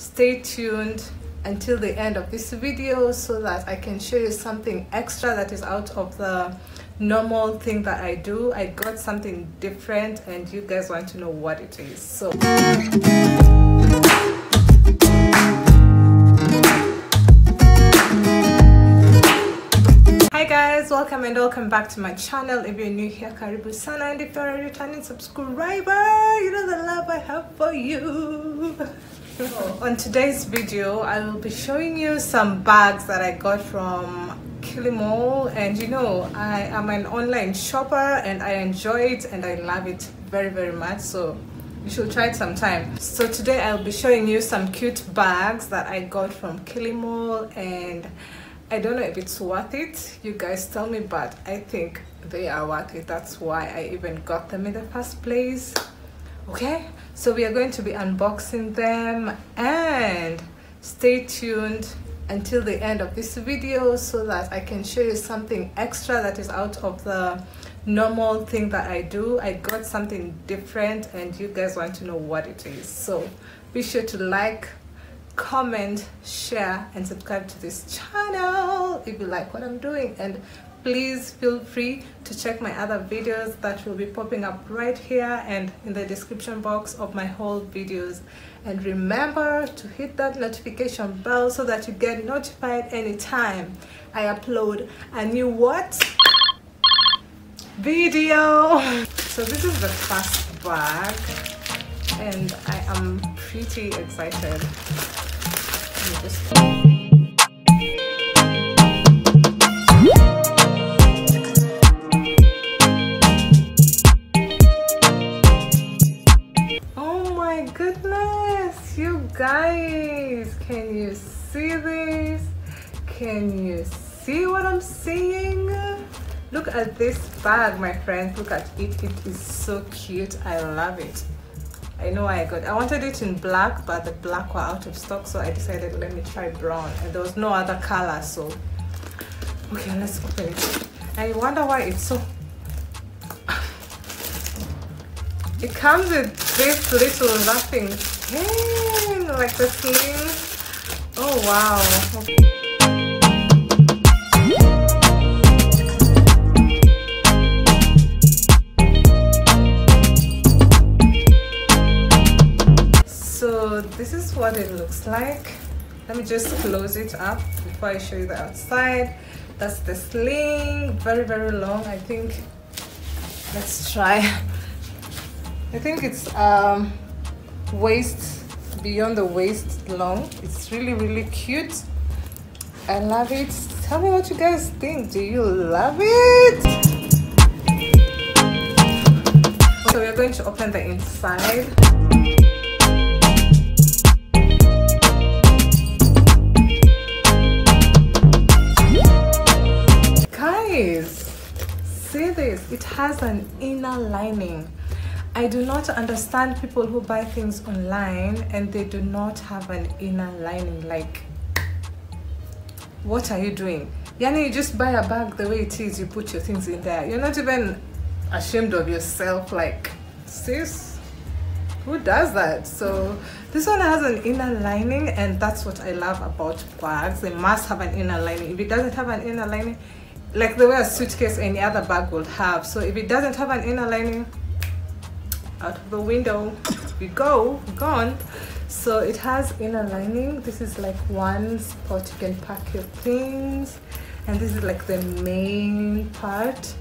stay tuned until the end of this video so that I can show you something extra that is out of the normal thing that I do. I got something different and you guys want to know what it is. So hi guys, welcome and welcome back to my channel. If you're new here, karibu sana, and if you're a returning subscriber, you know the love I have for you. On today's video, I will be showing you some bags that I got from Kilimall, and you know I am an online shopper and I enjoy it and I love it very much, so you should try it sometime. So today I'll be showing you some cute bags that I got from Kilimall, and I don't know if it's worth it. You guys tell me, but I think they are worth it. That's why I even got them in the first place. Okay, so we are going to be unboxing them, and stay tuned until the end of this video so that I can show you something extra that is out of the normal thing that I do. I got something different and you guys want to know what it is. So be sure to like, comment, share and subscribe to this channel if you like what I'm doing, and please feel free to check my other videos that will be popping up right here and in the description box of my whole videos. And remember to hit that notification bell so that you get notified anytime I upload a new video. So this is the first bag and I am pretty excited. Let me just goodness, you guys, can you see this? Can you see what I'm seeing? Look at this bag, my friends. Look at it. It is so cute. I love it. I know I wanted it in black, but the black were out of stock, so I decided let me try brown, and there was no other color. So okay, let's open it. I wonder why it's so. It comes with this little wrapping thing, like the sling. Oh wow. So this is what it looks like. Let me just close it up before I show you the outside. That's the sling, very long. I think, let's try. I think it's waist, beyond the waist long. It's really cute. I love it. Tell me what you guys think. Do you love it? So we're going to open the inside. Guys, see this? It has an inner lining. I do not understand people who buy things online and they do not have an inner lining. Like, what are you doing? Yani, you just buy a bag the way it is, you put your things in there. You're not even ashamed of yourself. Like, sis, who does that? So this one has an inner lining, and that's what I love about bags. They must have an inner lining. If it doesn't have an inner lining, like the way a suitcase or any other bag would have. So if it doesn't have an inner lining, out of the window we go, gone. So it has inner lining. This is like one spot you can pack your things, and this is like the main part.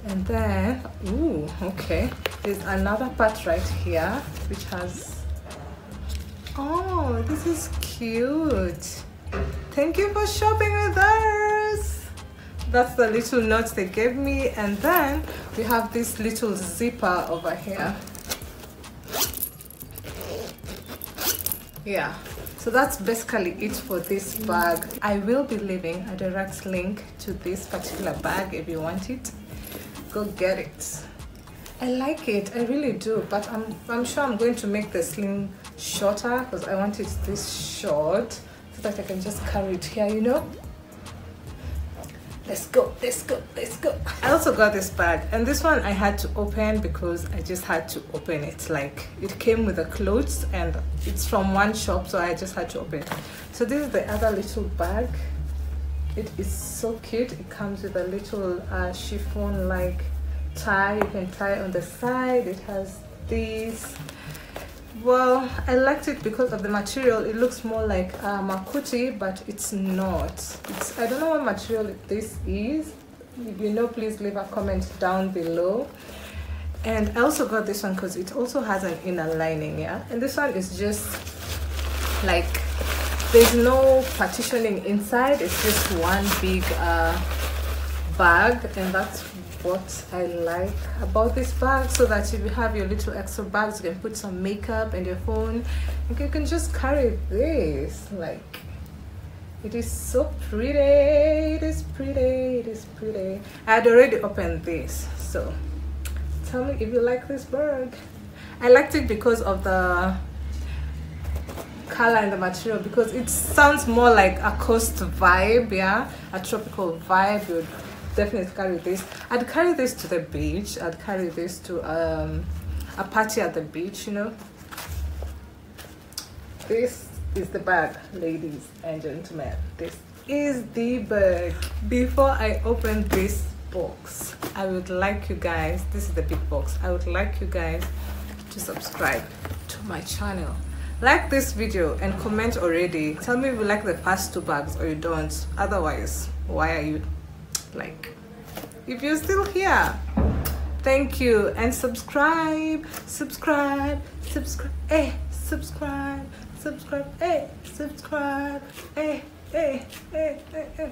And then, ooh, okay, there's another part right here which has, oh, this is cute. Thank you for shopping with us. That's the little note they gave me. And then we have this little zipper over here. Yeah, so that's basically it for this bag. I will be leaving a direct link to this particular bag. If you want it, go get it. I like it, I really do, but I'm sure I'm going to make the sling shorter because I want it this short so that I can just carry it here, you know, let's go, let's go, let's go. I also got this bag, and this one I had to open because I just had to open it. Like, it came with the clothes and it's from one shop, so I just had to open it. So this is the other little bag. It is so cute. It comes with a little chiffon like tie. You can tie on the side. It has this. Well, I liked it because of the material. It looks more like makuti, but it's not. I don't know what material this is. If you know, please leave a comment down below. And I also got this one because it also has an inner lining, yeah. And this one is just like, there's no partitioning inside. It's just one big bag, and that's what I like about this bag, so that if you have your little extra bags, you can put some makeup and your phone, and you can just carry this. Like, it is so pretty. It is pretty. It is pretty. I had already opened this, so tell me if you like this bag. I liked it because of the color and the material, because it sounds more like a coast vibe, yeah, a tropical vibe. You would definitely carry this. I'd carry this to the beach. I'd carry this to a party at the beach, you know. This is the bag, ladies and gentlemen. This is the bag. Before I open this box, I would like you guys, this is the big box, I would like you guys to subscribe to my channel, like this video, and comment already. Tell me if you like the first two bags or you don't. Otherwise, why are you, like, if you're still here, thank you. And subscribe, subscribe, subscribe, eh, subscribe, subscribe, eh, subscribe, eh, eh, eh, eh, eh.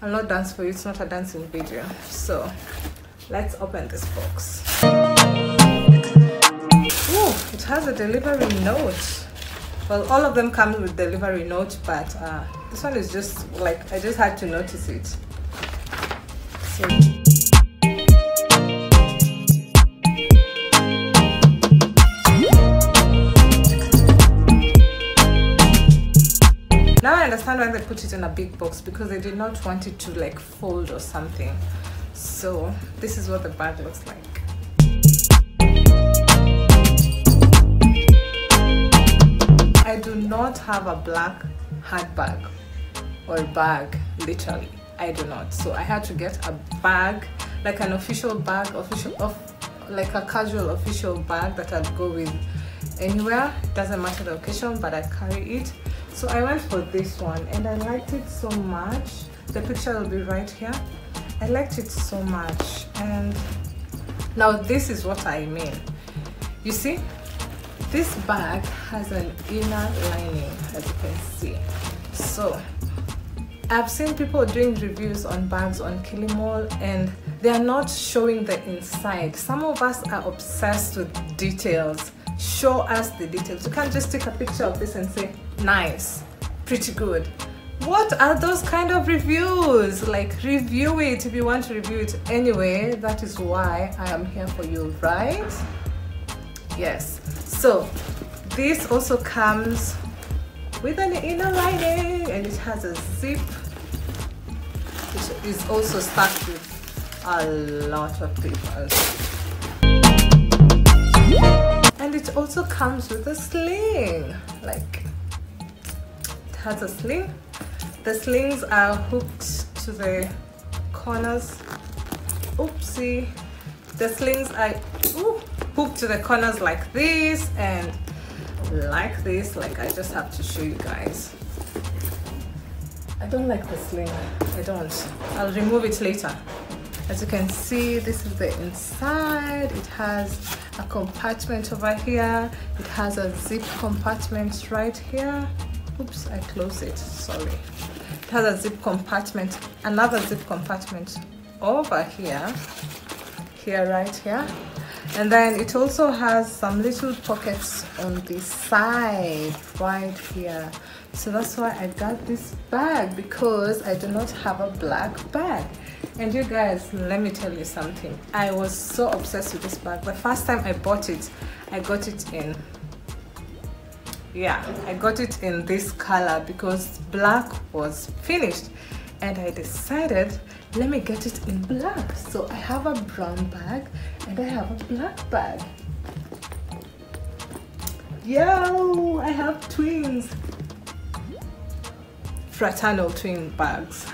I'll not dance for you, it's not a dancing video. So let's open this box. Ooh, it has a delivery note. Well, all of them come with delivery note, but this one is just like, I just had to notice it. So now I understand why they put it in a big box, because they did not want it to like fold or something. So this is what the bag looks like. I do not have a black handbag or bag, literally. I do not. So I had to get a bag, like an official bag, like a casual official bag that I'd go with anywhere. Doesn't matter the occasion, but I carry it. So I went for this one, and I liked it so much. The picture will be right here. I liked it so much. And now this is what I mean. You see, this bag has an inner lining, as you can see. So I've seen people doing reviews on bags on Kilimall, and they are not showing the inside. Some of us are obsessed with details. Show us the details. You can't just take a picture of this and say, nice, pretty good. What are those kind of reviews? Like, review it if you want to review it anyway. That is why I am here for you, right? Yes. So this also comes with an inner lining, and it has a zip, which is also stacked with a lot of papers. And it also comes with a sling. Like, it has a sling. The slings are hooked to the corners. Oopsie. The slings are hooked to the corners like this and like this. Like, I just have to show you guys. I don't like the sling. I don't. I'll remove it later. As you can see, this is the inside. It has a compartment over here. It has a zip compartment right here. Oops, I closed it, sorry. It has a zip compartment, another zip compartment over here, right here. And then it also has some little pockets on the side right here. So that's why I got this bag, because I do not have a black bag. And you guys, let me tell you something. I was so obsessed with this bag. The first time I bought it, I got it in, I got it in this color because black was finished. and I decided, let me get it in black. So I have a brown bag and I have a black bag. Yo, I have twins, fraternal twin bags.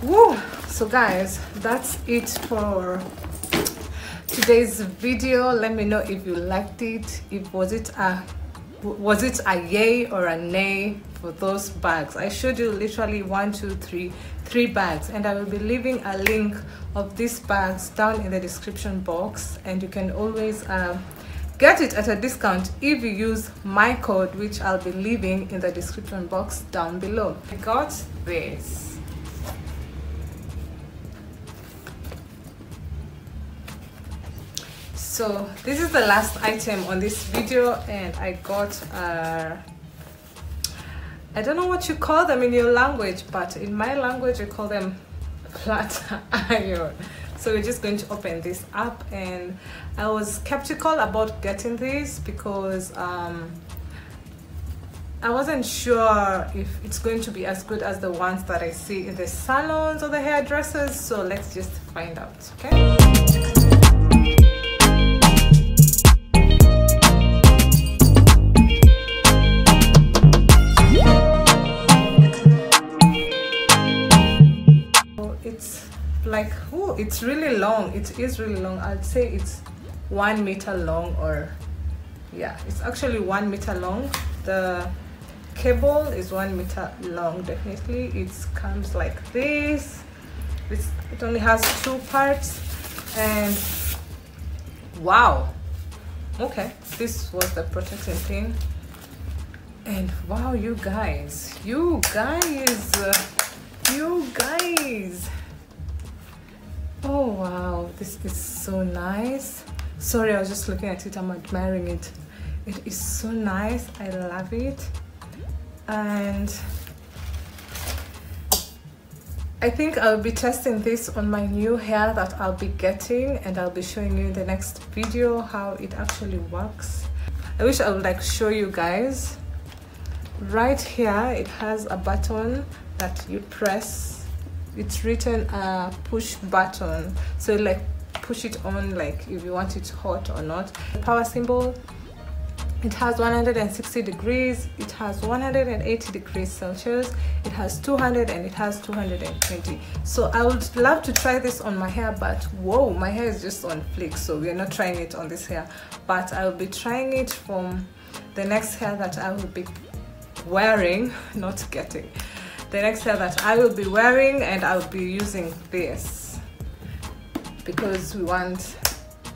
Woo! So guys, that's it for today's video. Let me know if you liked it. Was it a yay or a nay for those bags? I showed you literally 1, 2, 3 bags, and I will be leaving a link of these bags down in the description box, and you can always get it at a discount if you use my code, which I'll be leaving in the description box down below. I got this. So this is the last item on this video, and I got I don't know what you call them in your language, but in my language I call them flat iron. So we're just going to open this up, and I was skeptical about getting this because I wasn't sure if it's going to be as good as the ones that I see in the salons or the hairdressers. So let's just find out, okay? Like, oh, it's really long. It is really long. I'd say it's 1 meter long, or yeah, it's actually 1 meter long. The cable is 1 meter long, definitely. It comes like this. It only has 2 parts, and wow, okay, this was the protecting thing. And wow, you guys, oh wow, this is so nice. Sorry, I was just looking at it. I'm admiring it. It is so nice. I love it. And I think I'll be testing this on my new hair that I'll be getting, and I'll be showing you in the next video how it actually works. I wish I would like show you guys. Right here it has a button that you press. It's written a push button, so like push it on, like if you want it hot or not. The power symbol, it has 160 degrees, it has 180 degrees Celsius, it has 200, and it has 220. So I would love to try this on my hair, but whoa, my hair is just on flick, so we're not trying it on this hair. But I'll be trying it from the next hair that I will be wearing, not getting. The next hair that I will be wearing, and I'll be using this because we want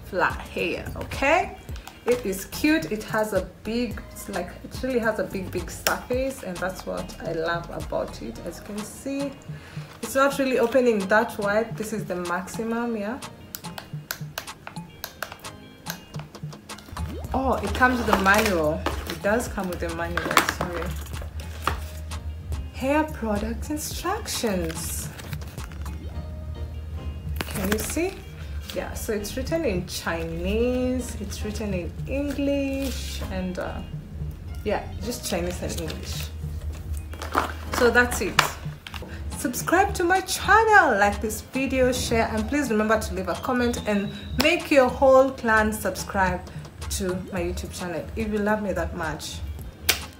flat hair, okay? It is cute. It has a big, it really has a big surface, and that's what I love about it. As you can see, it's not really opening that wide. This is the maximum, yeah. Oh, it comes with a manual. It does come with a manual, sorry. Hair product instructions. Can you see? Yeah, so it's written in Chinese, it's written in English, and yeah, just Chinese and English. So that's it. Subscribe to my channel, like this video, share, and please remember to leave a comment and make your whole clan subscribe to my YouTube channel if you love me that much.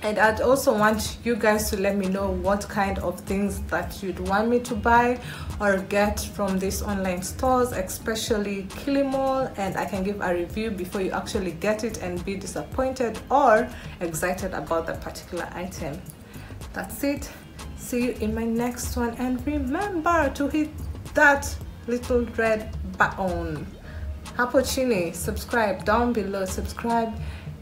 And I'd also want you guys to let me know what kind of things that you'd want me to buy or get from these online stores, especially Kilimall, and I can give a review before you actually get it and be disappointed or excited about the particular item. That's it. See you in my next one, and remember to hit that little red button hapo chini, subscribe down below, subscribe,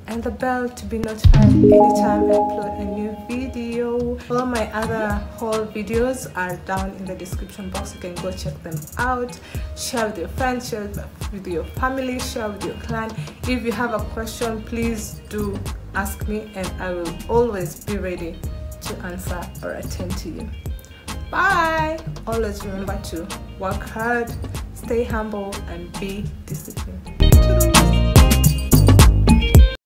and the bell to be notified anytime I upload a new video. All my other haul videos are down in the description box. You can go check them out. Share with your friends, share with your family, share with your clan. If you have a question, please do ask me, and I will always be ready to answer or attend to you. Bye. Always remember to work hard, stay humble, and be disciplined.